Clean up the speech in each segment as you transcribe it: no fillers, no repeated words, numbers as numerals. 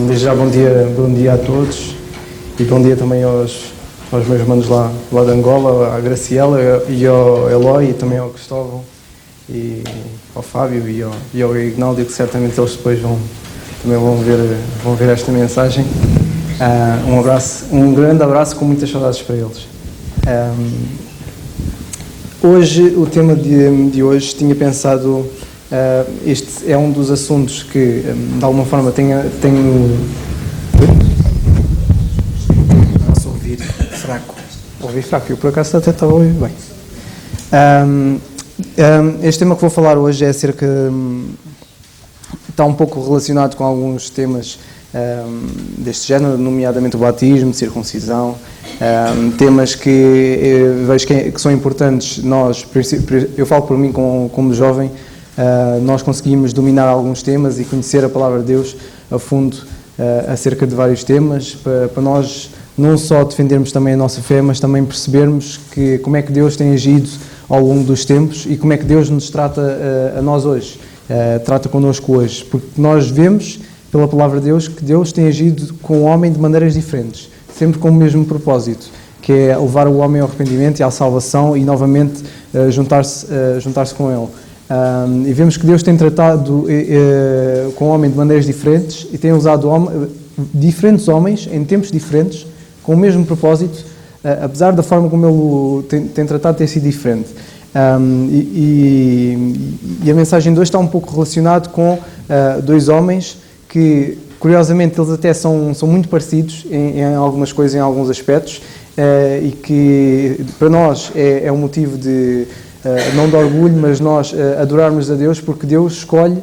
Desde já bom dia a todos e bom dia também aos meus irmãos lá de Angola, à Graciela e ao Eloy e também ao Cristóvão e ao Fábio e ao Ignaldo, que certamente eles depois também vão ver esta mensagem. Um grande abraço com muitas saudades para eles. Hoje, o tema de hoje, tinha pensado, este é um dos assuntos que, de alguma forma, tenho... Posso ouvir fraco. Ouvir fraco, eu por acaso até estava a ouvir bem. Este tema que vou falar hoje é acerca... está um pouco relacionado com alguns temas deste género, nomeadamente o batismo, circuncisão, temas que eu vejo que são importantes. Eu falo por mim como jovem, nós conseguimos dominar alguns temas e conhecer a palavra de Deus a fundo acerca de vários temas, para nós não só defendermos também a nossa fé, mas também percebermos como é que Deus tem agido ao longo dos tempos e como é que Deus nos trata a nós hoje, trata connosco hoje, porque nós vemos pela palavra de Deus que Deus tem agido com o homem de maneiras diferentes, sempre com o mesmo propósito, que é levar o homem ao arrependimento e à salvação e novamente juntar-se com ele. E vemos que Deus tem tratado com o homem de maneiras diferentes e tem usado diferentes homens em tempos diferentes com o mesmo propósito, apesar da forma como ele tem tratado ter sido diferente. E a mensagem de hoje está um pouco relacionado com dois homens que, curiosamente, eles até são muito parecidos em algumas coisas, em alguns aspectos, e que para nós é um motivo de, não de orgulho, mas nós adorarmos a Deus, porque Deus escolhe,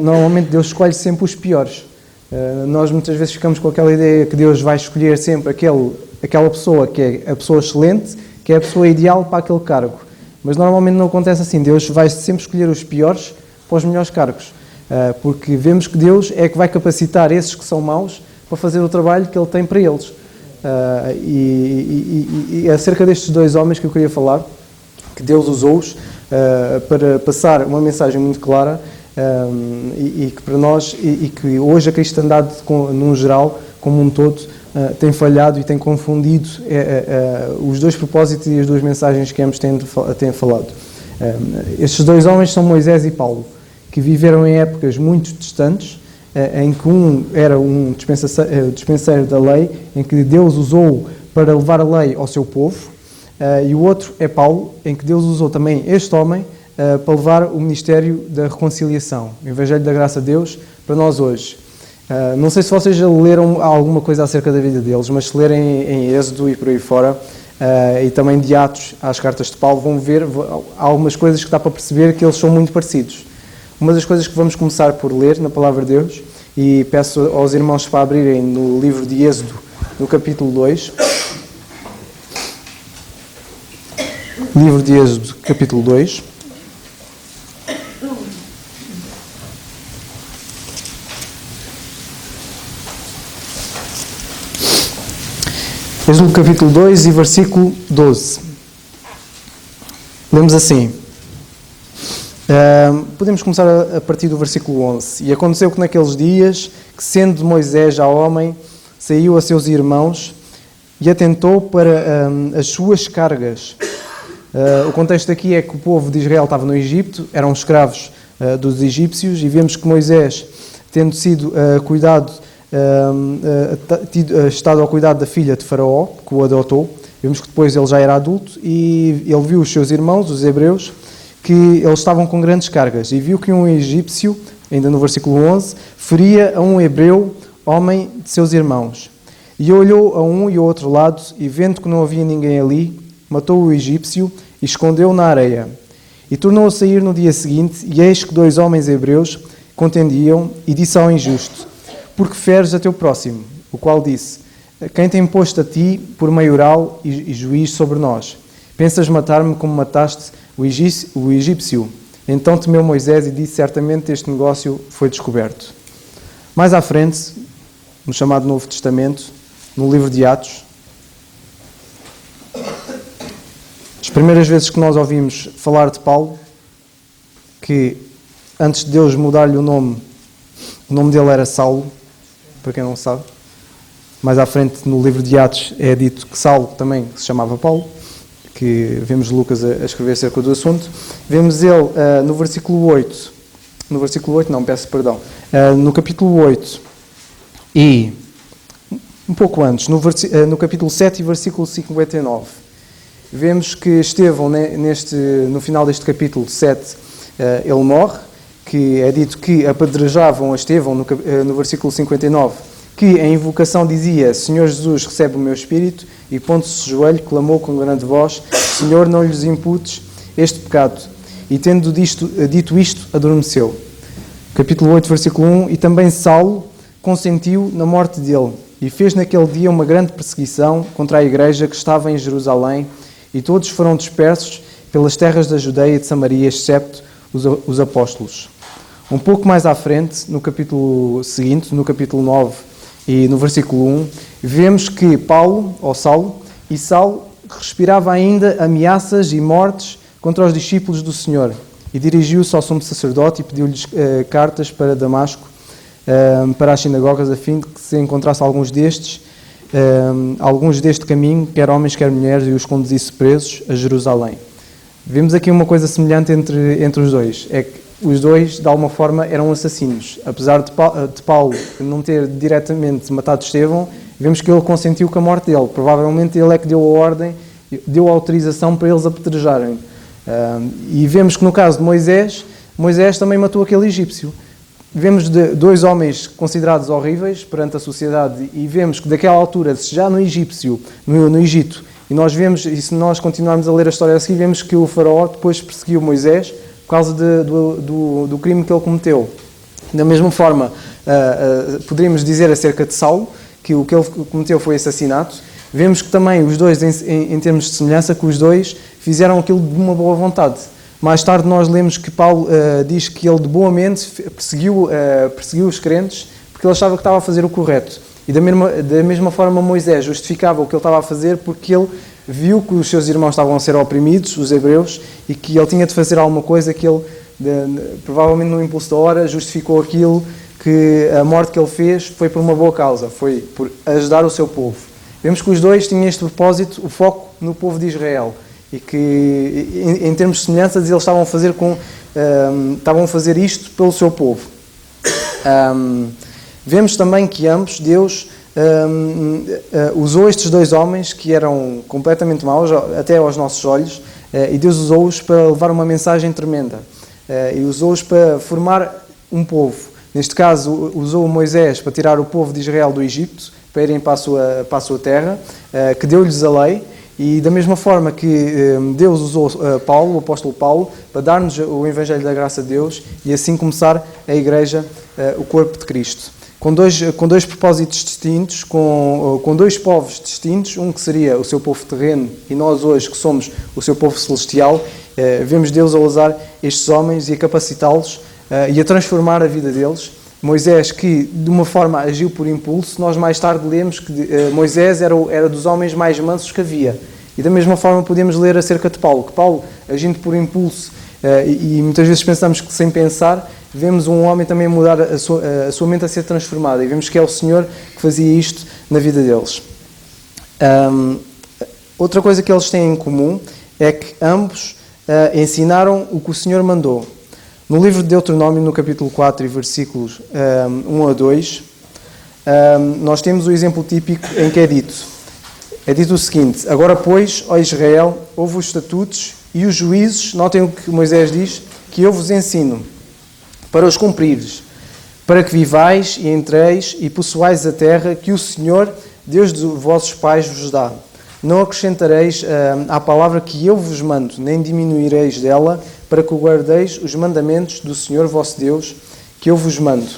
normalmente Deus escolhe sempre os piores. Nós muitas vezes ficamos com aquela ideia que Deus vai escolher sempre aquela pessoa que é a pessoa excelente, que é a pessoa ideal para aquele cargo. Mas normalmente não acontece assim. Deus vai sempre escolher os piores para os melhores cargos. Porque vemos que Deus é que vai capacitar esses que são maus para fazer o trabalho que Ele tem para eles. E acerca destes dois homens que eu queria falar, que Deus usou-os para passar uma mensagem muito clara, e que para nós, e que hoje a cristandade, num geral, como um todo, tem falhado e tem confundido os dois propósitos e as duas mensagens que ambos têm falado. Estes dois homens são Moisés e Paulo, que viveram em épocas muito distantes, em que um era um dispenseiro da lei, em que Deus usou para levar a lei ao seu povo, e o outro é Paulo, em que Deus usou também este homem para levar o ministério da reconciliação, o Evangelho da Graça de Deus, para nós hoje. Não sei se vocês já leram alguma coisa acerca da vida deles, mas se lerem em Êxodo e por aí fora, e também de Atos às cartas de Paulo, vão ver algumas coisas que dá para perceber que eles são muito parecidos. Uma das coisas que vamos começar por ler na Palavra de Deus, e peço aos irmãos para abrirem no livro de Êxodo, no capítulo 2. Livro de Êxodo, capítulo 2. Êxodo, capítulo 2 e versículo 12. Lemos assim. Podemos começar a partir do versículo 11. E aconteceu que naqueles dias, que sendo Moisés já homem, saiu a seus irmãos e atentou para as suas cargas. O contexto aqui é que o povo de Israel estava no Egito, eram escravos dos egípcios, e vemos que Moisés, tendo sido estado ao cuidado da filha de Faraó, que o adotou, vemos que depois ele já era adulto, e ele viu os seus irmãos, os hebreus, que eles estavam com grandes cargas, e viu que um egípcio, ainda no versículo 11, feria a um hebreu, homem de seus irmãos. E olhou a um e ao outro lado, e vendo que não havia ninguém ali, matou o egípcio e escondeu-o na areia. E tornou a sair no dia seguinte, e eis que dois homens hebreus contendiam, e disse ao injusto: Por que feres a teu próximo? O qual disse: Quem tem posto a ti por maioral e juiz sobre nós? Pensas matar-me como mataste o egípcio? Então temeu Moisés e disse: Certamente este negócio foi descoberto. Mais à frente, no chamado Novo Testamento, no livro de Atos, as primeiras vezes que nós ouvimos falar de Paulo, que antes de Deus mudar-lhe o nome dele era Saulo, para quem não sabe. Mais à frente, no livro de Atos, é dito que Saulo também se chamava Paulo, que vemos Lucas a escrever acerca do assunto. Vemos ele no versículo 8, no capítulo 8 e um pouco antes, no capítulo 7 e versículo 59. Vemos que Estevão, no final deste capítulo 7, ele morre, que é dito que apedrejavam a Estevão, no versículo 59, que em invocação dizia: Senhor Jesus, recebe o meu espírito, e pondo-se de joelho, clamou com grande voz: Senhor, não lhes imputes este pecado. E tendo dito isto, adormeceu. Capítulo 8, versículo 1, e também Saulo consentiu na morte dele, e fez naquele dia uma grande perseguição contra a igreja que estava em Jerusalém, e todos foram dispersos pelas terras da Judeia e de Samaria, excepto os apóstolos. Um pouco mais à frente, no capítulo seguinte, no capítulo 9 e no versículo 1, vemos que Saulo respirava ainda ameaças e mortes contra os discípulos do Senhor, e dirigiu-se ao sumo sacerdote e pediu-lhes cartas para Damasco, para as sinagogas, a fim de que se encontrasse alguns deste caminho, quer homens, quer mulheres, e os conduzisse presos a Jerusalém. Vemos aqui uma coisa semelhante entre os dois, é que os dois, de alguma forma, eram assassinos. Apesar de Paulo não ter diretamente matado Estevão, vemos que ele consentiu com a morte dele. Provavelmente ele é que deu a ordem, deu a autorização para eles apedrejarem. E vemos que no caso de Moisés também matou aquele egípcio. Vemos dois homens considerados horríveis perante a sociedade, e vemos que daquela altura, se já no Egito, e nós vemos, e se nós continuarmos a ler a história a seguir, vemos que o faraó depois perseguiu Moisés por causa do crime que ele cometeu. Da mesma forma, poderíamos dizer acerca de Saulo, que o que ele cometeu foi assassinato. Vemos que também os dois, em termos de semelhança, que os dois fizeram aquilo de uma boa vontade. Mais tarde nós lemos que Paulo diz que ele de boa mente perseguiu os crentes porque ele achava que estava a fazer o correto. E da mesma forma Moisés justificava o que ele estava a fazer porque ele viu que os seus irmãos estavam a ser oprimidos, os hebreus, e que ele tinha de fazer alguma coisa que ele, provavelmente no impulso da hora, justificou aquilo, que a morte que ele fez foi por uma boa causa, foi por ajudar o seu povo. Vemos que os dois tinham este propósito, o foco no povo de Israel, e que em termos de semelhanças eles estavam a fazer isto pelo seu povo. Vemos também que ambos, Deus usou estes dois homens que eram completamente maus, até aos nossos olhos, e Deus usou-os para levar uma mensagem tremenda, e usou-os para formar um povo. Neste caso, usou Moisés para tirar o povo de Israel do Egito, para irem para a sua terra, que deu-lhes a lei, e da mesma forma que Deus usou Paulo, o apóstolo Paulo, para dar-nos o Evangelho da graça de Deus e assim começar a Igreja, o corpo de Cristo. Com dois propósitos distintos, com dois povos distintos, um que seria o seu povo terreno e nós hoje que somos o seu povo celestial, vemos Deus a usar estes homens e a capacitá-los e a transformar a vida deles. Moisés, que de uma forma agiu por impulso, nós mais tarde lemos que Moisés era dos homens mais mansos que havia. E da mesma forma podemos ler acerca de Paulo, que Paulo, agindo por impulso, e muitas vezes pensamos que sem pensar, vemos um homem também mudar a sua mente a ser transformada, e vemos que é o Senhor que fazia isto na vida deles. Outra coisa que eles têm em comum é que ambos ensinaram o que o Senhor mandou. No livro de Deuteronômio, no capítulo 4 e versículos 1 a 2, nós temos o exemplo típico em que é dito o seguinte: agora, pois, ó Israel, ouve os estatutos e os juízos, notem o que Moisés diz, que eu vos ensino, para os cumprires, para que vivais e entreis e possuais a terra que o Senhor, Deus de vossos pais, vos dá. Não acrescentareis à palavra que eu vos mando, nem diminuireis dela, para que guardeis os mandamentos do Senhor vosso Deus, que eu vos mando.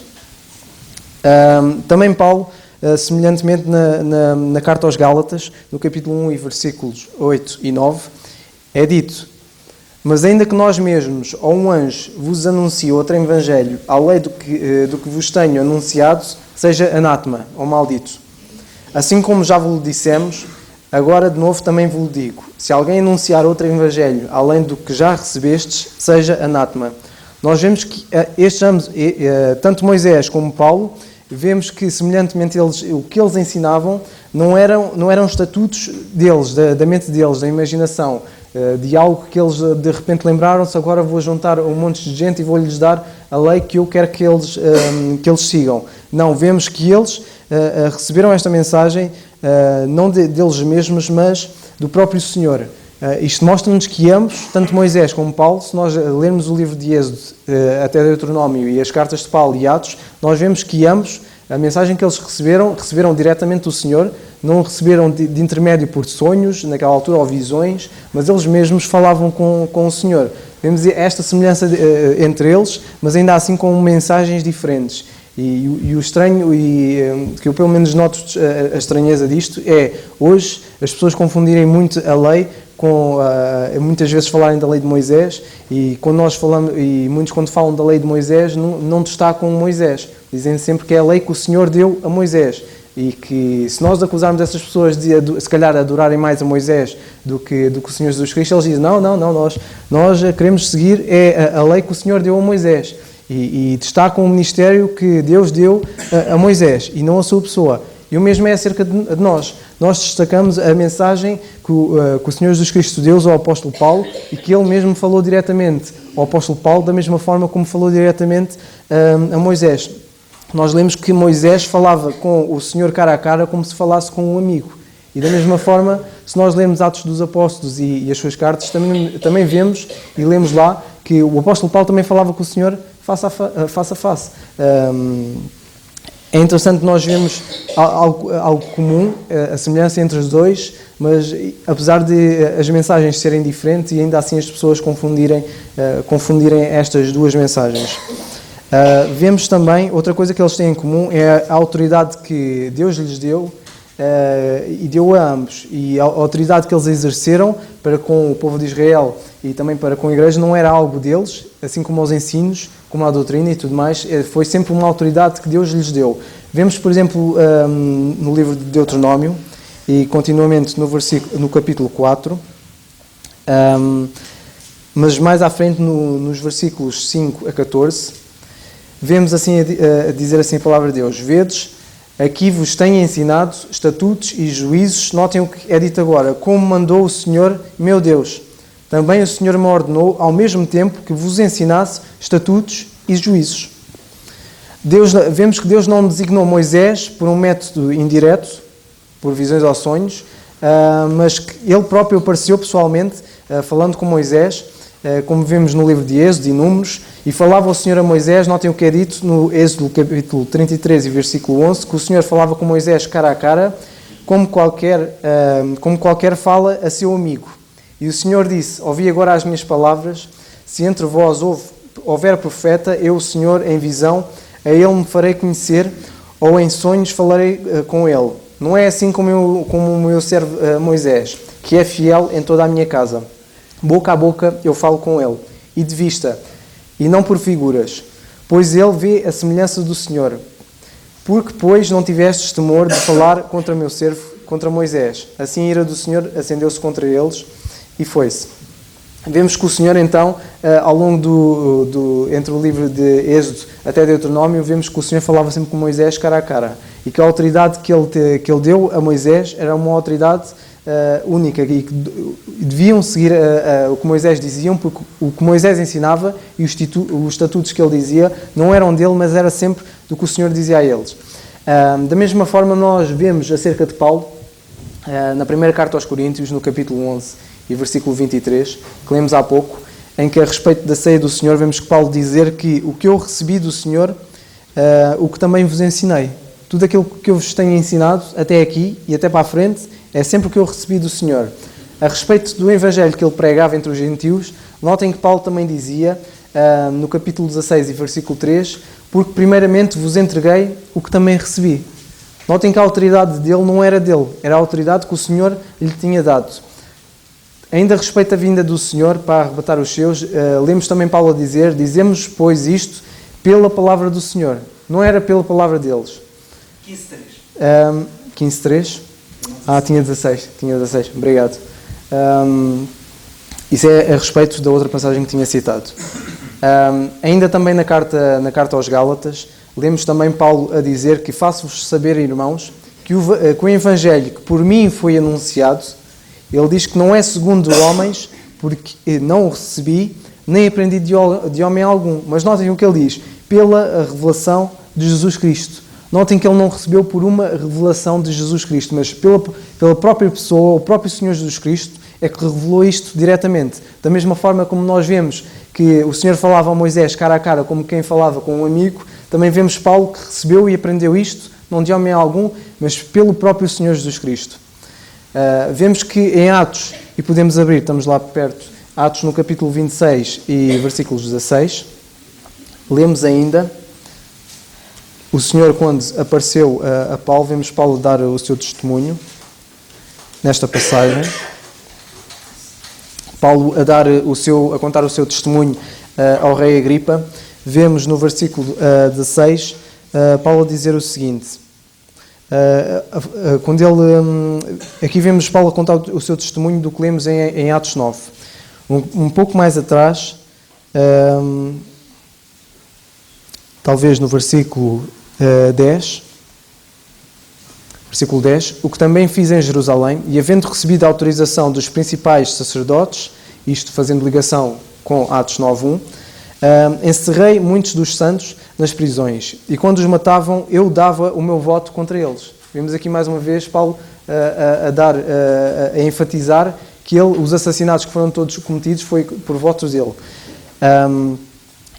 Também Paulo, semelhantemente na carta aos Gálatas, no capítulo 1 e versículos 8 e 9, é dito: mas ainda que nós mesmos, ou um anjo, vos anuncie outro evangelho, além do que vos tenho anunciado, seja anátema, ou maldito. Assim como já vos dissemos, agora de novo também vos digo: se alguém anunciar outro evangelho, além do que já recebestes, seja anátema. Nós vemos que estes ambos, tanto Moisés como Paulo, vemos que, semelhantemente, o que eles ensinavam não eram estatutos deles, da mente deles, da imaginação, de algo que eles de repente lembraram-se, agora vou juntar um monte de gente e vou-lhes dar a lei que eu quero que eles sigam. Não, vemos que eles receberam esta mensagem não deles mesmos, mas do próprio Senhor. Isto mostra-nos que ambos, tanto Moisés como Paulo, se nós lermos o livro de Êxodo até Deuteronômio e as cartas de Paulo e Atos, nós vemos que ambos, a mensagem que eles receberam diretamente do Senhor, não receberam de intermédio por sonhos, naquela altura, ou visões, mas eles mesmos falavam com o Senhor. Vemos esta semelhança entre eles, mas ainda assim com mensagens diferentes. E o estranho, e que eu pelo menos noto a estranheza disto, é hoje as pessoas confundirem muito a lei com muitas vezes falarem da lei de Moisés, e quando nós falamos, e muitos quando falam da lei de Moisés não destacam Moisés, dizem sempre que é a lei que o Senhor deu a Moisés, e que se nós acusarmos essas pessoas de se calhar adorarem mais a Moisés do que o Senhor Jesus Cristo, eles dizem, não, nós queremos seguir a lei que o Senhor deu a Moisés, e destacam o ministério que Deus deu a Moisés, e não a sua pessoa. E o mesmo é acerca de nós. Nós destacamos a mensagem que o Senhor Jesus Cristo deu ao apóstolo Paulo, e que ele mesmo falou diretamente ao apóstolo Paulo, da mesma forma como falou diretamente a Moisés. Nós lemos que Moisés falava com o Senhor cara a cara como se falasse com um amigo. E da mesma forma, se nós lermos Atos dos Apóstolos e as suas cartas, também vemos e lemos lá que o apóstolo Paulo também falava com o Senhor face a face. É interessante nós vermos algo comum, a semelhança entre os dois, mas apesar de as mensagens serem diferentes e ainda assim as pessoas confundirem estas duas mensagens. Vemos também, outra coisa que eles têm em comum é a autoridade que Deus lhes deu e deu a ambos. E a autoridade que eles exerceram para com o povo de Israel e também para com a igreja não era algo deles, assim como os ensinos, como a doutrina e tudo mais, foi sempre uma autoridade que Deus lhes deu. Vemos, por exemplo, no livro de Deuteronômio, e continuamente no capítulo 4, mas mais à frente nos versículos 5 a 14, vemos assim a dizer assim a palavra de Deus: Vedes, aqui vos tenho ensinado estatutos e juízos, notem o que é dito agora, como mandou o Senhor, meu Deus. Também o Senhor me ordenou, ao mesmo tempo, que vos ensinasse estatutos e juízos. Vemos que Deus não designou Moisés por um método indireto, por visões ou sonhos, mas que Ele próprio apareceu pessoalmente, falando com Moisés, como vemos no livro de Êxodo e Números, e falava o Senhor a Moisés, notem o que é dito no Êxodo capítulo 33 e versículo 11, que o Senhor falava com Moisés cara a cara, como qualquer fala a seu amigo. E o Senhor disse, ouvi agora as minhas palavras, se entre vós houver profeta, eu, o Senhor, em visão, a ele me farei conhecer, ou em sonhos falarei com ele. Não é assim como o meu servo Moisés, que é fiel em toda a minha casa. Boca a boca eu falo com ele, e de vista, e não por figuras, pois ele vê a semelhança do Senhor. Porque, pois, não tivestes temor de falar contra meu servo, contra Moisés. Assim a ira do Senhor acendeu-se contra eles, e foi-se. Vemos que o Senhor, então, ao longo entre o livro de Êxodo até Deuteronômio, vemos que o Senhor falava sempre com Moisés cara a cara. E que a autoridade que ele deu a Moisés era uma autoridade única e que deviam seguir o que Moisés dizia, porque o que Moisés ensinava e os estatutos que ele dizia não eram dele, mas era sempre do que o Senhor dizia a eles. Da mesma forma, nós vemos acerca de Paulo, na primeira carta aos Coríntios, no capítulo 11 e versículo 23, que lemos há pouco, em que a respeito da ceia do Senhor, vemos que Paulo dizer que o que eu recebi do Senhor, o que também vos ensinei. Tudo aquilo que eu vos tenho ensinado até aqui e até para a frente, é sempre o que eu recebi do Senhor. A respeito do Evangelho que ele pregava entre os gentios, notem que Paulo também dizia, no capítulo 16 e versículo 3, porque primeiramente vos entreguei o que também recebi. Notem que a autoridade dele não era dele, era a autoridade que o Senhor lhe tinha dado. Ainda a respeito da vinda do Senhor para arrebatar os seus, lemos também Paulo a dizer, dizemos, pois, isto pela palavra do Senhor. Não era pela palavra deles. 15.3. 15.3? Tinha 16. Obrigado. Isso é a respeito da outra passagem que tinha citado. Ainda também na carta aos Gálatas, Lemos também Paulo a dizer que faço-vos saber, irmãos, que o Evangelho que por mim foi anunciado, ele diz que não é segundo homens, porque não o recebi, nem aprendi de homem algum. Mas notem o que ele diz, pela revelação de Jesus Cristo. Notem que ele não recebeu por uma revelação de Jesus Cristo, mas pela própria pessoa, o próprio Senhor Jesus Cristo, é que revelou isto diretamente. Da mesma forma como nós vemos que o Senhor falava a Moisés cara a cara, como quem falava com um amigo, também vemos Paulo que recebeu e aprendeu isto, não de homem algum, mas pelo próprio Senhor Jesus Cristo. Vemos que em Atos, e podemos abrir, estamos lá perto, Atos no capítulo 26 e versículos 16, lemos ainda, o Senhor quando apareceu a Paulo, vemos Paulo dar o seu testemunho, nesta passagem, Paulo a contar o seu testemunho ao rei Agripa, vemos no versículo 16, Paulo a dizer o seguinte, quando aqui vemos Paulo a contar o seu testemunho do que lemos em Atos 9. Um pouco mais atrás, talvez no versículo 10, versículo 10, o que também fiz em Jerusalém, e havendo recebido a autorização dos principais sacerdotes, isto fazendo ligação com Atos 9.1, encerrei muitos dos santos nas prisões, e quando os matavam, eu dava o meu voto contra eles. Vemos aqui mais uma vez Paulo a enfatizar que os assassinatos que foram todos cometidos foi por votos dele.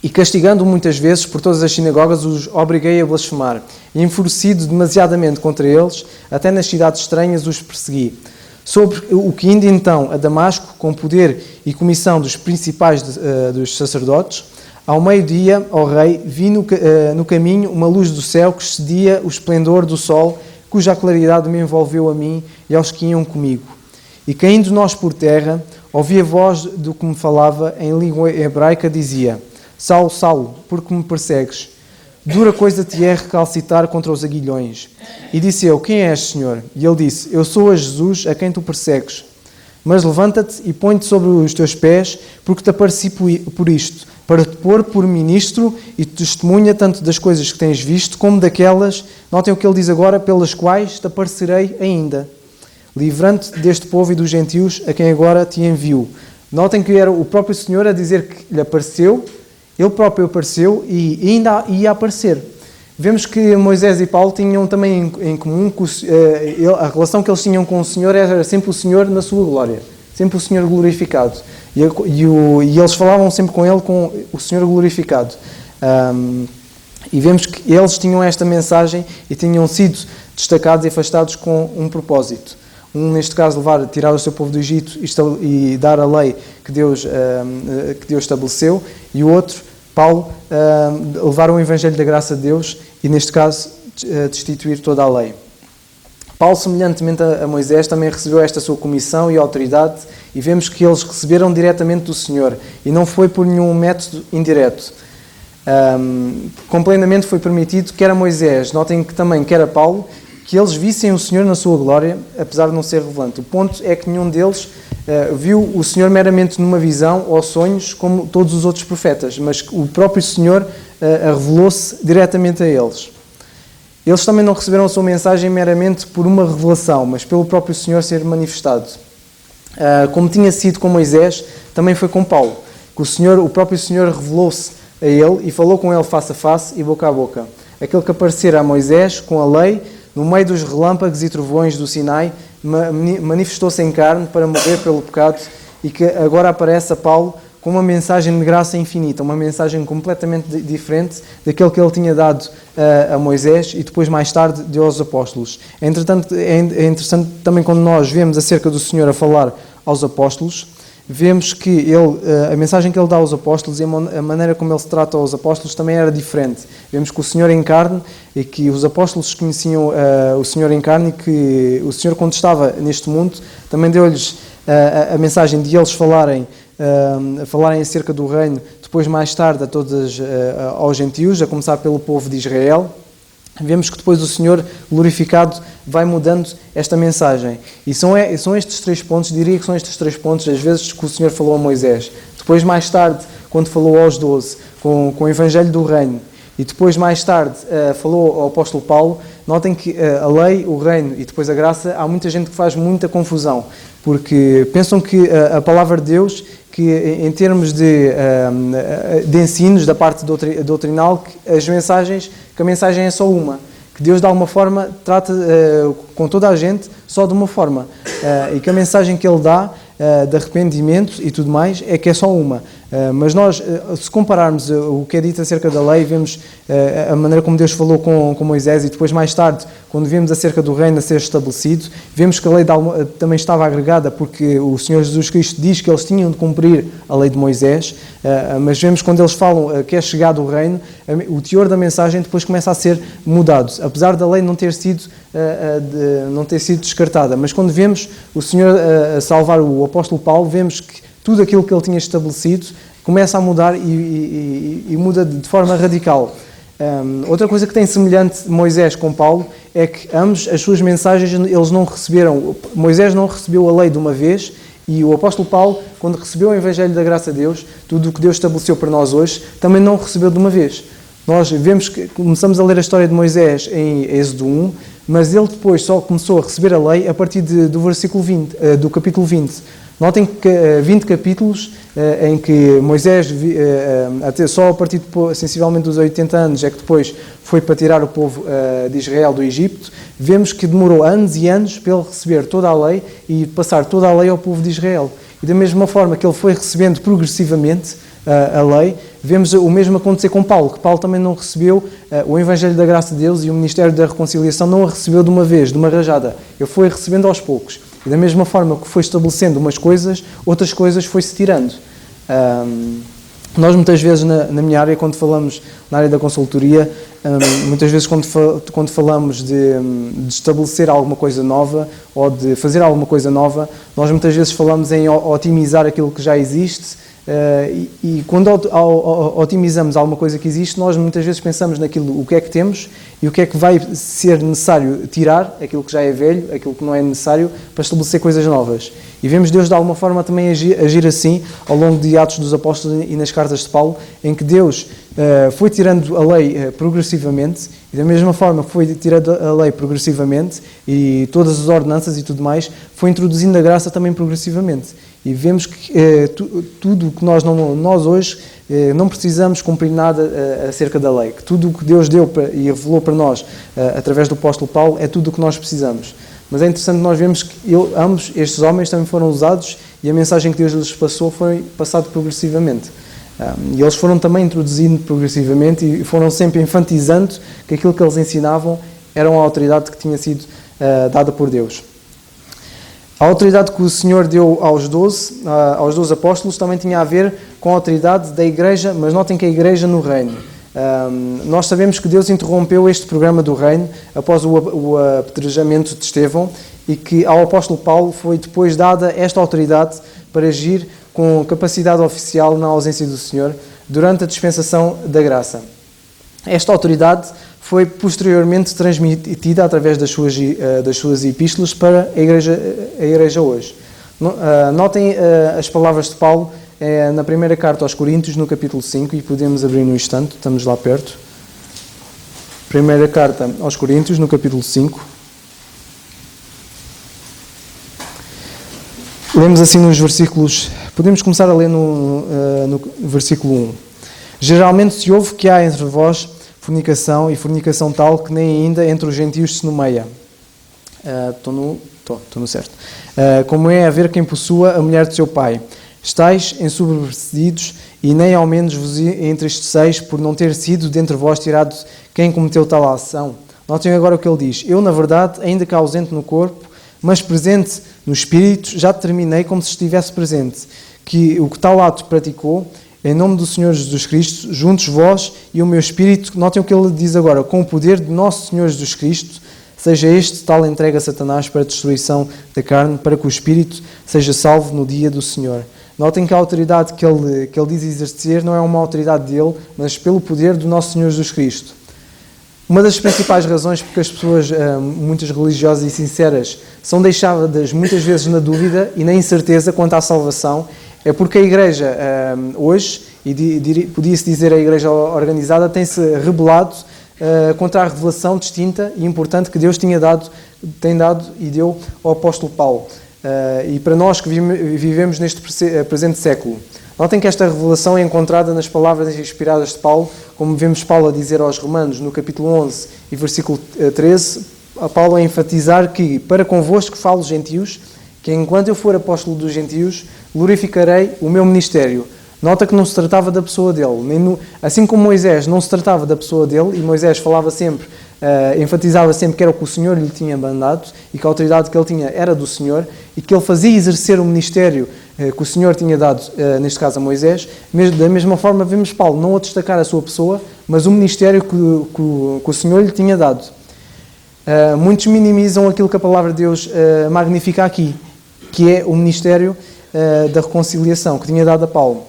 E castigando muitas vezes por todas as sinagogas, os obriguei a blasfemar. E enfurecido demasiadamente contra eles, até nas cidades estranhas os persegui. Sobre o que indo então a Damasco, com poder e comissão dos principais dos sacerdotes, ao meio-dia, ó rei, vi no caminho uma luz do céu que excedia o esplendor do sol, cuja claridade me envolveu a mim e aos que iam comigo. E caindo nós por terra, ouvi a voz do que me falava em língua hebraica, dizia: Saulo, Saulo, por que me persegues? Dura coisa te é recalcitar contra os aguilhões. E disse eu: Quem és, Senhor? E ele disse: Eu sou a Jesus, a quem tu persegues. Mas levanta-te e põe-te sobre os teus pés, porque te apareci por isto, para te pôr por ministro e testemunha tanto das coisas que tens visto, como daquelas, notem o que ele diz agora, pelas quais te aparecerei ainda, livrando-te deste povo e dos gentios, a quem agora te envio. Notem que era o próprio Senhor a dizer que lhe apareceu, ele próprio apareceu e ainda ia aparecer. Vemos que Moisés e Paulo tinham também em comum que a relação que eles tinham com o Senhor era sempre o Senhor na sua glória, sempre o Senhor glorificado. E eles falavam sempre com ele, com o Senhor glorificado. E vemos que eles tinham esta mensagem e tinham sido destacados e afastados com um propósito. Neste caso, tirar o seu povo do Egito e dar a lei que Deus estabeleceu, e o outro, Paulo, levar o Evangelho da graça de Deus e, neste caso, destituir toda a lei. Paulo, semelhantemente a Moisés, também recebeu esta sua comissão e autoridade, e vemos que eles receberam diretamente do Senhor, e não foi por nenhum método indireto. Completamente foi permitido, quer a Moisés, notem que também, quer a Paulo, que eles vissem o Senhor na sua glória, apesar de não ser revelante. O ponto é que nenhum deles viu o Senhor meramente numa visão ou sonhos, como todos os outros profetas, mas o próprio Senhor revelou-se diretamente a eles. Eles também não receberam a sua mensagem meramente por uma revelação, mas pelo próprio Senhor ser manifestado. Como tinha sido com Moisés, também foi com Paulo, que o próprio Senhor revelou-se a ele e falou com ele face a face e boca a boca. Aquele que aparecera a Moisés com a lei, no meio dos relâmpagos e trovões do Sinai, manifestou-se em carne para morrer pelo pecado, e que agora aparece a Paulo com uma mensagem de graça infinita, uma mensagem completamente diferente daquele que ele tinha dado a Moisés e depois mais tarde deu aos apóstolos. Entretanto, é interessante também quando nós vemos acerca do Senhor a falar aos apóstolos, vemos que a mensagem que ele dá aos apóstolos e a maneira como ele se trata aos apóstolos também era diferente. Vemos que o Senhor em carne, e que os apóstolos conheciam o Senhor em carne, e que o Senhor, quando estava neste mundo, também deu-lhes a mensagem de eles falarem acerca do reino, depois mais tarde aos gentios, a começar pelo povo de Israel. Vemos que depois o Senhor glorificado vai mudando esta mensagem. E são estes 3 pontos, diria que são estes 3 pontos, às vezes, que o Senhor falou a Moisés. Depois, mais tarde, quando falou aos 12, com o Evangelho do Reino. e depois mais tarde falou ao apóstolo Paulo, notem que a lei, o reino e depois a graça, há muita gente que faz muita confusão, porque pensam que a palavra de Deus, que em termos de ensinos da parte doutrinal, que a mensagem é só uma, que Deus de alguma forma trata com toda a gente só de uma forma, e que a mensagem que Ele dá de arrependimento e tudo mais é que é só uma. Mas nós, se compararmos o que é dito acerca da lei, vemos a maneira como Deus falou com Moisés, e depois mais tarde, quando vemos acerca do reino a ser estabelecido, vemos que a lei também estava agregada, porque o Senhor Jesus Cristo diz que eles tinham de cumprir a lei de Moisés, mas vemos quando eles falam que é chegado o reino, o teor da mensagem depois começa a ser mudado, apesar da lei não ter sido descartada. Mas quando vemos o Senhor a salvar o apóstolo Paulo, vemos que tudo aquilo que ele tinha estabelecido começa a mudar e muda de forma radical. Outra coisa que tem semelhante Moisés com Paulo é que ambos, as suas mensagens, eles não receberam. Moisés não recebeu a lei de uma vez, e o apóstolo Paulo, quando recebeu o Evangelho da Graça de Deus, tudo o que Deus estabeleceu para nós hoje, também não recebeu de uma vez. Nós vemos que começamos a ler a história de Moisés em Êxodo 1, mas ele depois só começou a receber a lei a partir do versículo 20, do capítulo 20. Notem que 20 capítulos em que Moisés, até só a partir de sensivelmente dos 80 anos, é que depois foi para tirar o povo de Israel do Egito, vemos que demorou anos e anos para ele receber toda a lei e passar toda a lei ao povo de Israel. E da mesma forma que ele foi recebendo progressivamente a lei, vemos o mesmo acontecer com Paulo, que Paulo também não recebeu o Evangelho da Graça de Deus e o Ministério da Reconciliação não a recebeu de uma vez, de uma rajada. Ele foi recebendo aos poucos. E da mesma forma que foi estabelecendo umas coisas, outras coisas foi-se tirando. Nós muitas vezes na minha área, quando falamos na área da consultoria, muitas vezes quando falamos de estabelecer alguma coisa nova ou de fazer alguma coisa nova, nós muitas vezes falamos em otimizar aquilo que já existe. E quando otimizamos alguma coisa que existe, nós muitas vezes pensamos naquilo, o que é que temos e o que é que vai ser necessário tirar, aquilo que já é velho, aquilo que não é necessário, para estabelecer coisas novas. E vemos Deus de alguma forma também agir assim ao longo de Atos dos Apóstolos e nas cartas de Paulo, em que Deus foi tirando a lei progressivamente, e da mesma forma que foi tirando a lei progressivamente e todas as ordenanças e tudo mais, foi introduzindo a graça também progressivamente. E vemos que tudo o que nós hoje não precisamos cumprir nada acerca da lei, que tudo o que Deus deu e revelou para nós através do apóstolo Paulo é tudo o que nós precisamos. Mas é interessante nós vemos que ambos estes homens também foram usados e a mensagem que Deus lhes passou foi passada progressivamente. E eles foram também introduzindo progressivamente e foram sempre enfatizando que aquilo que eles ensinavam era uma autoridade que tinha sido dada por Deus. A autoridade que o Senhor deu aos 12 apóstolos também tinha a ver com a autoridade da igreja, mas notem que a igreja no reino. Nós sabemos que Deus interrompeu este programa do reino após o apedrejamento de Estevão e que ao apóstolo Paulo foi depois dada esta autoridade para agir com capacidade oficial na ausência do Senhor durante a dispensação da graça. Esta autoridade foi posteriormente transmitida através das suas epístolas para a igreja hoje. Notem as palavras de Paulo na primeira carta aos Coríntios, no capítulo 5, e podemos abrir no instante, estamos lá perto. Primeira carta aos Coríntios, no capítulo 5. Lemos assim nos versículos, podemos começar a ler no versículo 1. Geralmente se ouve que há entre vós fornicação, e fornicação tal que nem ainda entre os gentios se nomeia. Estou no certo. Como é haver quem possua a mulher de seu pai. Estais ensoberbecidos, e nem ao menos vos entristeceis por não ter sido dentre vós tirado quem cometeu tal ação. Notem agora o que ele diz. Eu, na verdade, ainda que ausente no corpo, mas presente no espírito, já determinei como se estivesse presente, que o que tal ato praticou, em nome do Senhor Jesus Cristo, juntos vós e o meu Espírito, notem o que ele diz agora, com o poder de nosso Senhor Jesus Cristo, seja este tal entregue a Satanás para a destruição da carne, para que o Espírito seja salvo no dia do Senhor. Notem que a autoridade que ele diz exercer não é uma autoridade dele, mas pelo poder do nosso Senhor Jesus Cristo. Uma das principais razões porque as pessoas, muitas religiosas e sinceras, são deixadas muitas vezes na dúvida e na incerteza quanto à salvação, É porque a Igreja hoje, e podia-se dizer a Igreja organizada, tem-se rebelado contra a revelação distinta e importante que Deus tem dado e deu ao apóstolo Paulo. E para nós que vivemos neste presente século, notem que esta revelação é encontrada nas palavras inspiradas de Paulo, como vemos Paulo a dizer aos Romanos no capítulo 11 e versículo 13, a Paulo a enfatizar que para convosco falo gentios, que enquanto eu for apóstolo dos gentios, glorificarei o meu ministério. Nota que não se tratava da pessoa dele. Assim como Moisés não se tratava da pessoa dele, e Moisés falava sempre, enfatizava sempre que era o que o Senhor lhe tinha mandado e que a autoridade que ele tinha era do Senhor e que ele fazia exercer o ministério que o Senhor tinha dado, neste caso a Moisés. Da mesma forma vemos Paulo não a destacar a sua pessoa, mas o ministério que o Senhor lhe tinha dado. Muitos minimizam aquilo que a palavra de Deus magnifica aqui, que é o ministério da reconciliação que tinha dado a Paulo.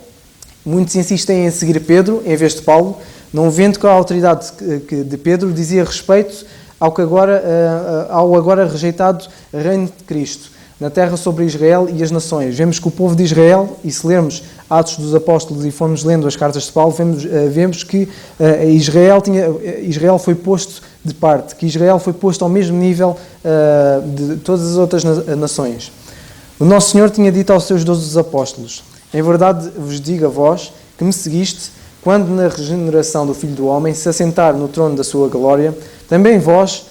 Muitos insistem em seguir Pedro em vez de Paulo, não vendo que a autoridade de Pedro dizia respeito ao agora rejeitado reino de Cristo, na terra sobre Israel e as nações. Vemos que o povo de Israel, e se lermos Atos dos Apóstolos e formos lendo as cartas de Paulo, vemos que Israel foi posto de parte, que Israel foi posto ao mesmo nível de todas as outras nações. O nosso Senhor tinha dito aos seus 12 apóstolos: em verdade vos digo a vós que me seguiste, quando na regeneração do Filho do Homem se assentar no trono da sua glória, também vós,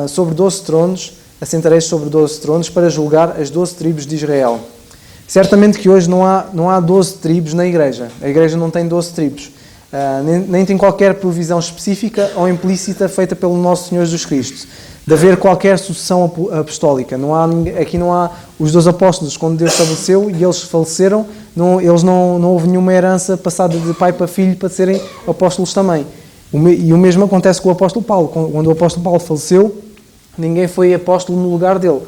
sobre 12 tronos, assentareis sobre 12 tronos para julgar as 12 tribos de Israel. Certamente que hoje não há 12 tribos na Igreja. A Igreja não tem 12 tribos. Nem tem qualquer provisão específica ou implícita feita pelo nosso Senhor Jesus Cristo de haver qualquer sucessão apostólica. Aqui não há os 12 apóstolos, quando Deus estabeleceu e eles faleceram, não houve nenhuma herança passada de pai para filho para serem apóstolos também. E o mesmo acontece com o apóstolo Paulo. Quando o apóstolo Paulo faleceu, ninguém foi apóstolo no lugar dele.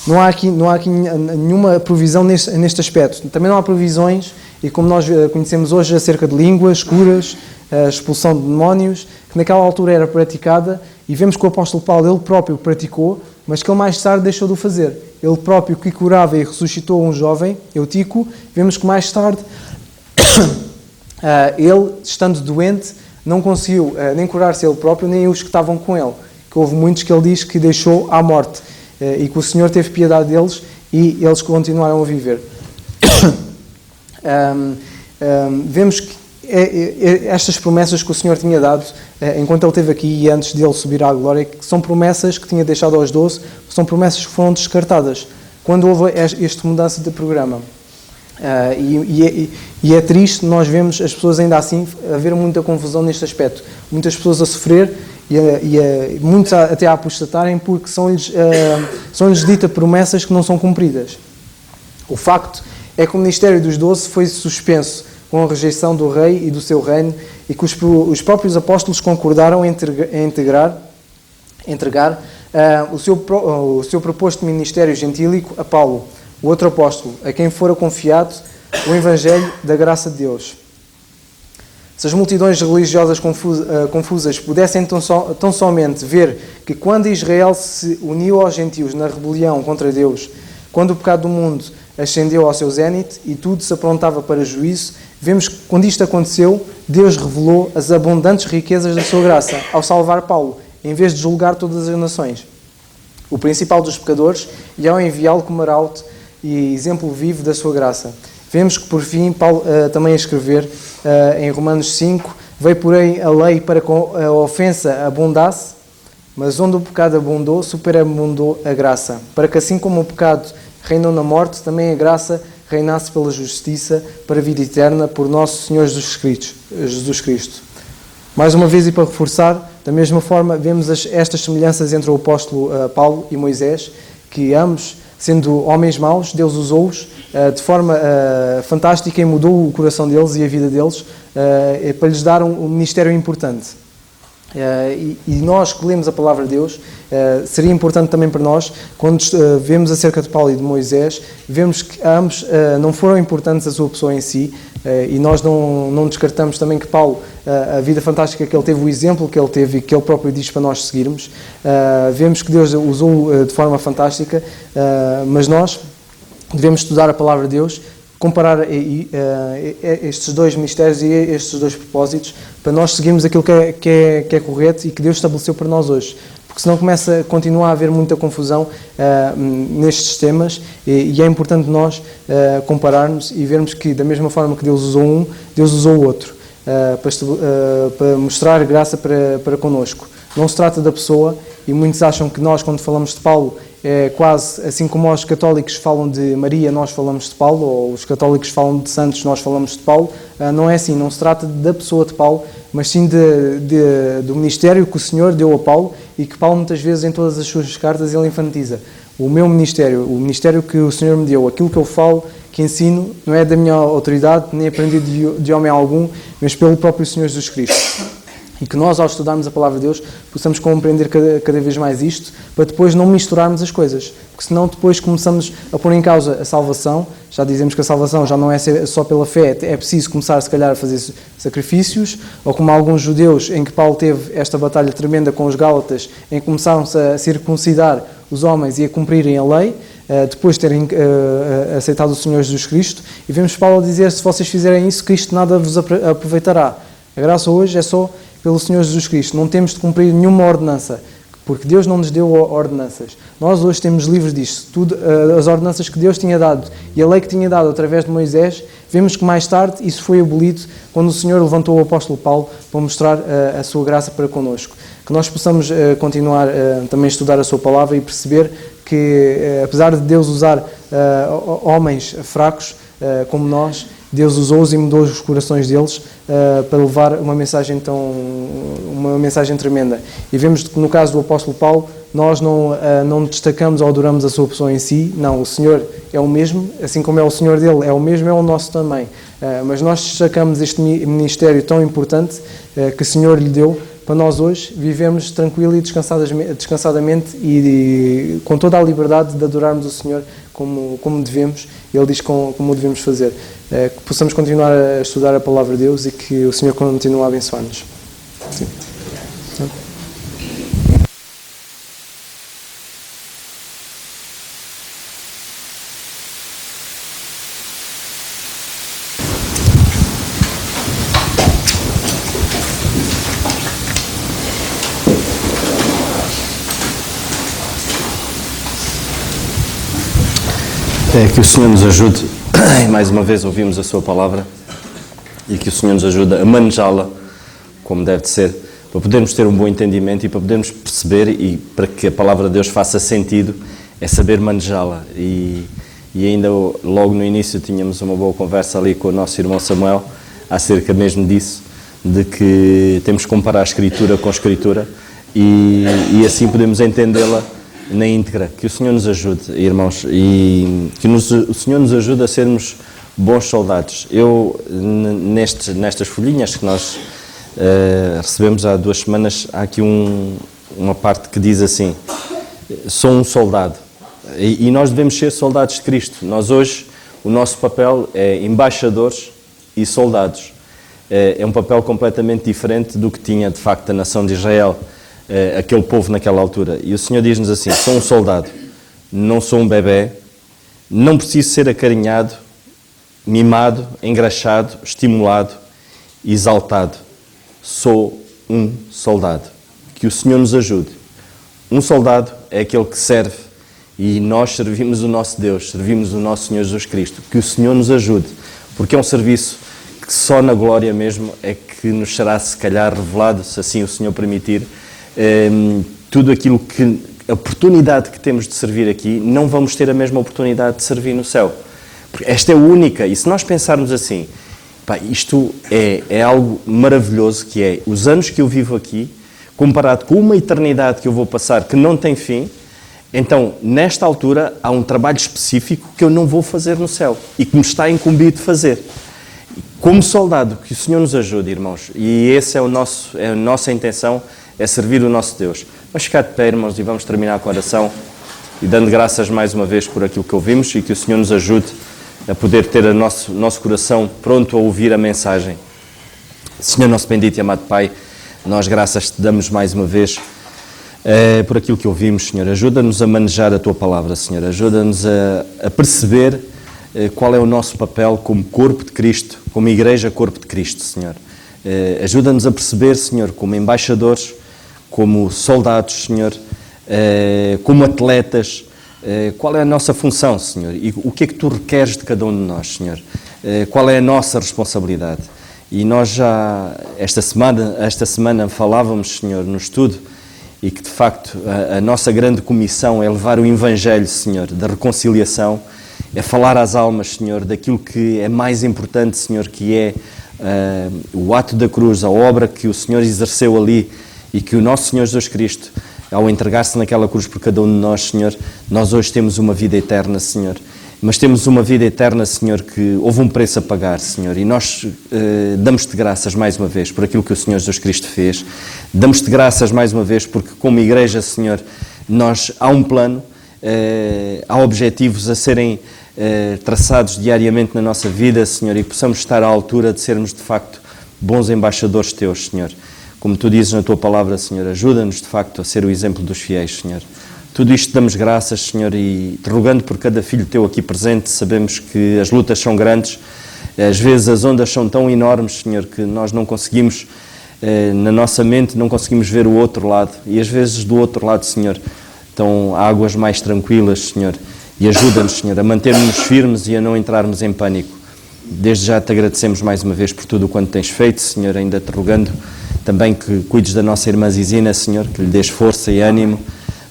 Não há aqui nenhuma provisão neste aspecto. Também não há provisões, e como nós conhecemos hoje, acerca de línguas, curas, a expulsão de demónios, que naquela altura era praticada, e vemos que o apóstolo Paulo, ele próprio praticou, mas que ele mais tarde deixou de o fazer. Ele próprio que curava e ressuscitou um jovem, Eutico, vemos que mais tarde, ele, estando doente, não conseguiu nem curar-se ele próprio, nem os que estavam com ele. Que houve muitos que ele diz que deixou à morte, e que o Senhor teve piedade deles e eles continuaram a viver. Vemos que estas promessas que o Senhor tinha dado, enquanto ele esteve aqui e antes de ele subir à glória, que são promessas que tinha deixado aos 12, são promessas que foram descartadas quando houve esta mudança de programa. E é triste, nós vemos as pessoas ainda assim haver muita confusão neste aspecto, muitas pessoas a sofrer e muitos até a apostatarem porque são-lhes ditas promessas que não são cumpridas. O facto é que o ministério dos 12 foi suspenso com a rejeição do rei e do seu reino, e que os próprios apóstolos concordaram em entregar o seu proposto ministério gentílico a Paulo, o outro apóstolo, a quem fora confiado o Evangelho da graça de Deus. Se as multidões religiosas confusas pudessem tão somente ver que quando Israel se uniu aos gentios na rebelião contra Deus, quando o pecado do mundo ascendeu ao seu zénite e tudo se aprontava para juízo, vemos que quando isto aconteceu, Deus revelou as abundantes riquezas da sua graça ao salvar Paulo, em vez de julgar todas as nações, o principal dos pecadores, e ao enviá-lo como arauto e exemplo vivo da sua graça. Vemos que, por fim, Paulo também a escrever em Romanos 5, veio, porém, a lei para que a ofensa abundasse, mas onde o pecado abundou, superabundou a graça, para que assim como o pecado reinou na morte, também a graça reinasse pela justiça para a vida eterna por nosso Senhor Jesus Cristo. Mais uma vez, e para reforçar, da mesma forma, vemos estas semelhanças entre o apóstolo Paulo e Moisés, que ambos, sendo homens maus, Deus usou-os de forma fantástica e mudou o coração deles e a vida deles para lhes dar um ministério importante. E nós que lemos a palavra de Deus, seria importante também para nós, quando vemos acerca de Paulo e de Moisés, vemos que ambos não foram importantes a sua pessoa em si, e nós não descartamos também que Paulo, a vida fantástica que ele teve, o exemplo que ele teve e que ele próprio diz para nós seguirmos, vemos que Deus o usou de forma fantástica, mas nós devemos estudar a palavra de Deus, comparar estes dois ministérios e estes dois propósitos, para nós seguirmos aquilo que é correto e que Deus estabeleceu para nós hoje. Porque senão continua a haver muita confusão nestes temas e é importante nós compararmos e vermos que, da mesma forma que Deus usou um, Deus usou o outro, para mostrar graça para connosco. Não se trata da pessoa, e muitos acham que nós, quando falamos de Paulo, é quase assim como os católicos falam de Maria, nós falamos de Paulo, ou os católicos falam de santos, nós falamos de Paulo. Não é assim, não se trata da pessoa de Paulo, mas sim do ministério que o Senhor deu a Paulo e que Paulo muitas vezes em todas as suas cartas ele enfatiza. O meu ministério, o ministério que o Senhor me deu, aquilo que eu falo, que ensino, não é da minha autoridade, nem aprendi de homem algum, mas pelo próprio Senhor Jesus Cristo. E que nós, ao estudarmos a Palavra de Deus, possamos compreender cada vez mais isto, para depois não misturarmos as coisas. Porque senão depois começamos a pôr em causa a salvação. Já dizemos que a salvação já não é só pela fé, é preciso começar, se calhar, a fazer sacrifícios, ou como alguns judeus, em que Paulo teve esta batalha tremenda com os Gálatas, em que começaram-se a circuncidar os homens e a cumprirem a lei, depois de terem aceitado o Senhor Jesus Cristo. E vemos Paulo dizer, se vocês fizerem isso, Cristo nada vos aproveitará. A graça hoje é só pelo Senhor Jesus Cristo. Não temos de cumprir nenhuma ordenança, porque Deus não nos deu ordenanças. Nós hoje temos livros disto. Tudo, as ordenanças que Deus tinha dado e a lei que tinha dado através de Moisés, vemos que mais tarde isso foi abolido quando o Senhor levantou o apóstolo Paulo para mostrar a sua graça para connosco. Que nós possamos continuar também a estudar a sua palavra e perceber que, apesar de Deus usar homens fracos como nós, Deus usou-os e mudou os corações deles para levar uma mensagem tremenda. E vemos que no caso do apóstolo Paulo, nós não destacamos ou adoramos a sua pessoa em si. Não, o Senhor é o mesmo, assim como é o Senhor dele, é o mesmo, é o nosso também. Mas nós destacamos este ministério tão importante que o Senhor lhe deu para nós hoje vivermos tranquilo e descansadamente e com toda a liberdade de adorarmos o Senhor como devemos. Ele diz como devemos fazer. Que possamos continuar a estudar a Palavra de Deus e que o Senhor continue a abençoar-nos. Sim. Que o Senhor nos ajude, e mais uma vez ouvimos a sua palavra, e que o Senhor nos ajude a manejá-la como deve de ser, para podermos ter um bom entendimento e para podermos perceber, e para que a palavra de Deus faça sentido, é saber manejá-la. E ainda logo no início tínhamos uma boa conversa ali com o nosso irmão Samuel, acerca mesmo disso, de que temos que comparar a Escritura com a Escritura, e assim podemos entendê-la na íntegra. Que o Senhor nos ajude, irmãos, e que o Senhor nos ajude a sermos bons soldados. Eu, nestas folhinhas que nós recebemos há 2 semanas, há aqui uma parte que diz assim: sou um soldado. E nós devemos ser soldados de Cristo. Nós hoje, o nosso papel é embaixadores e soldados. É um papel completamente diferente do que tinha, de facto, a nação de Israel, aquele povo naquela altura. E o Senhor diz-nos assim: sou um soldado, não sou um bebê, não preciso ser acarinhado, mimado, engraxado, estimulado, exaltado. Sou um soldado. Que o Senhor nos ajude. Um soldado é aquele que serve, e nós servimos o nosso Deus, servimos o nosso Senhor Jesus Cristo. Que o Senhor nos ajude, porque é um serviço que só na glória mesmo é que nos será, se calhar, revelado, se assim o Senhor permitir, tudo aquilo que, a oportunidade que temos de servir aqui, não vamos ter a mesma oportunidade de servir no céu. Porque esta é única, e se nós pensarmos assim, isto é algo maravilhoso, que é os anos que eu vivo aqui, comparado com uma eternidade que eu vou passar, que não tem fim. Então, nesta altura, há um trabalho específico que eu não vou fazer no céu, e que me está incumbido de fazer. Como soldado, que o Senhor nos ajude, irmãos, e essa é a nossa intenção, é servir o nosso Deus. Vamos ficar de pé, irmãos, e vamos terminar com a oração, e dando graças mais uma vez por aquilo que ouvimos, e que o Senhor nos ajude a poder ter o nosso coração pronto a ouvir a mensagem. Senhor nosso bendito e amado Pai, nós graças te damos mais uma vez por aquilo que ouvimos, Senhor. Ajuda-nos a manejar a Tua palavra, Senhor. Ajuda-nos a perceber qual é o nosso papel como corpo de Cristo, como igreja corpo de Cristo, Senhor. Ajuda-nos a perceber, Senhor, como embaixadores, como soldados, Senhor, como atletas, qual é a nossa função, Senhor, e o que é que Tu requeres de cada um de nós, Senhor. Qual é a nossa responsabilidade. E nós já, esta semana falávamos, Senhor, no estudo, e que de facto a nossa grande comissão é levar o Evangelho, Senhor, da reconciliação, é falar às almas, Senhor, daquilo que é mais importante, Senhor, que é o ato da cruz, a obra que o Senhor exerceu ali e que o nosso Senhor Jesus Cristo, ao entregar-se naquela cruz por cada um de nós, Senhor, nós hoje temos uma vida eterna, Senhor. Mas temos uma vida eterna, Senhor, que houve um preço a pagar, Senhor, e nós damos-te graças mais uma vez por aquilo que o Senhor Jesus Cristo fez. Damos-te graças mais uma vez porque, como igreja, Senhor, há um plano, há objetivos a serem traçados diariamente na nossa vida, Senhor, e possamos estar à altura de sermos, de facto, bons embaixadores Teus, Senhor. Como Tu dizes na Tua palavra, Senhor, ajuda-nos, de facto, a ser o exemplo dos fiéis, Senhor. Tudo isto damos graças, Senhor, e te rogando por cada filho Teu aqui presente, sabemos que as lutas são grandes, às vezes as ondas são tão enormes, Senhor, que nós não conseguimos, na nossa mente, não conseguimos ver o outro lado, e às vezes do outro lado, Senhor, estão águas mais tranquilas, Senhor, e ajuda-nos, Senhor, a mantermos firmes e a não entrarmos em pânico. Desde já te agradecemos mais uma vez por tudo o quanto tens feito, Senhor, ainda te rogando também que cuides da nossa irmã Zizina, Senhor, que lhe dês força e ânimo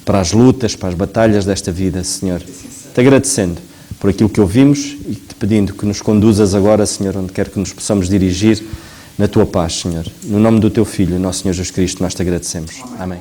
para as lutas, para as batalhas desta vida, Senhor. Te agradecendo por aquilo que ouvimos e te pedindo que nos conduzas agora, Senhor, onde quer que nos possamos dirigir, na Tua paz, Senhor. No nome do Teu Filho, nosso Senhor Jesus Cristo, nós te agradecemos. Amém.